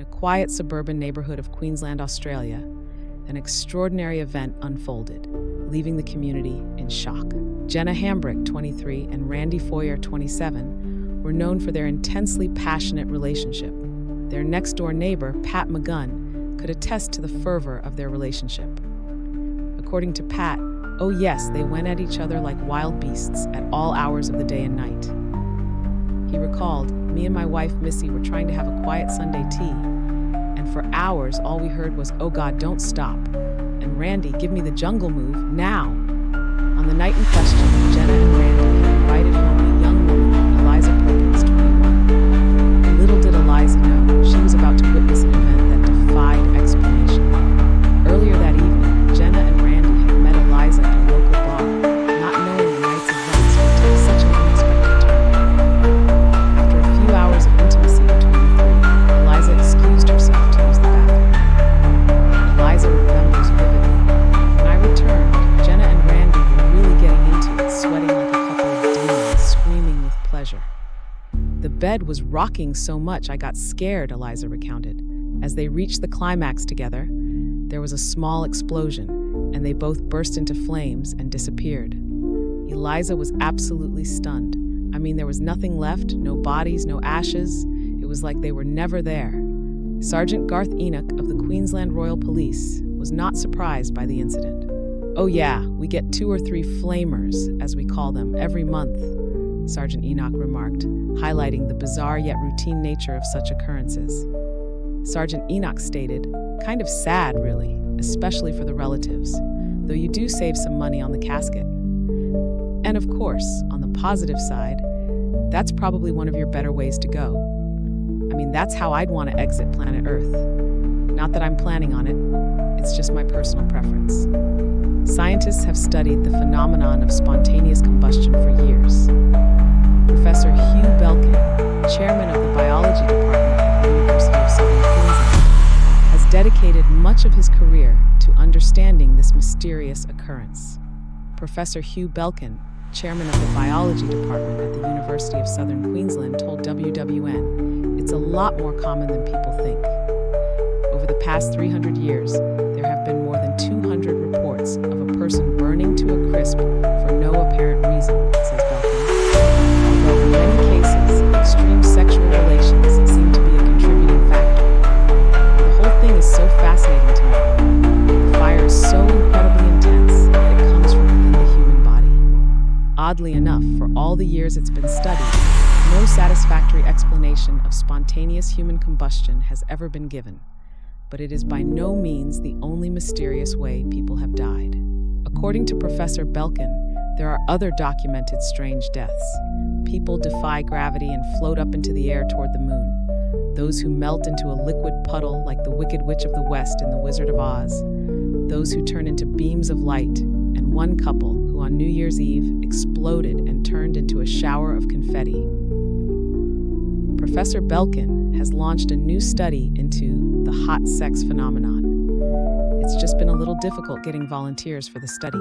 a quiet suburban neighborhood of Queensland, Australia, an extraordinary event unfolded, leaving the community in shock. Jenna Hambrick, 23, and Randy Foyer, 27, were known for their intensely passionate relationship. Their next-door neighbor, Pat McGunn, could attest to the fervor of their relationship. According to Pat, oh yes, they went at each other like wild beasts at all hours of the day and night. He recalled, me and my wife Missy were trying to have a quiet Sunday tea, and for hours all we heard was, oh God, don't stop. And Randy, give me the jungle move, now. On the night in question, Jenna and Randy had invited home a young woman, Eliza Perkins, 21. Little did Eliza know, she was about to witness an event that defied explanation. Earlier that evening, Jenna and Randy had met Eliza at a local bar, not knowing the night's events would take such an unexpected turn. After a few hours of intimacy between the three, Eliza excused herself to use the bathroom. Eliza remembers vividly. When I returned, Jenna and Randy were really getting into it, sweating like a couple of demons, screaming with pleasure. The bed was rocking so much I got scared, Eliza recounted. As they reached the climax together, there was a small explosion, and they both burst into flames and disappeared. Eliza was absolutely stunned. I mean, there was nothing left, no bodies, no ashes. It was like they were never there. Sergeant Garth Enoch of the Queensland Royal Police was not surprised by the incident. Oh yeah, we get 2 or 3 flamers, as we call them, every month, Sergeant Enoch remarked, highlighting the bizarre yet routine nature of such occurrences. Sergeant Enoch stated, kind of sad, really, especially for the relatives, though you do save some money on the casket. And of course, on the positive side, that's probably one of your better ways to go. I mean, that's how I'd want to exit planet Earth. Not that I'm planning on it, it's just my personal preference. Scientists have studied the phenomenon of spontaneous combustion for years. Professor Hugh Belkin, chairman of the biology department at the University of Southern Queensland, has dedicated much of his career to understanding this mysterious occurrence. Professor Hugh Belkin, chairman of the biology department at the University of Southern Queensland, told WWN, it's a lot more common than people think. Over the past 300 years, there have been more than 200 reports of a person burning to a crisp for no apparent reason, says Belkin. Although in many cases, extreme sexual relations seem to be a contributing factor. The whole thing is so fascinating to me. The fire is so incredibly intense that it comes from within the human body. Oddly enough, for all the years it's been studied, no satisfactory explanation of spontaneous human combustion has ever been given. But it is by no means the only mysterious way people have died. According to Professor Belkin, there are other documented strange deaths. People defy gravity and float up into the air toward the moon. Those who melt into a liquid puddle like the Wicked Witch of the West in The Wizard of Oz. Those who turn into beams of light, and one couple who on New Year's Eve exploded and turned into a shower of confetti. Professor Belkin has launched a new study into the hot sex phenomenon. It's just been a little difficult getting volunteers for the study.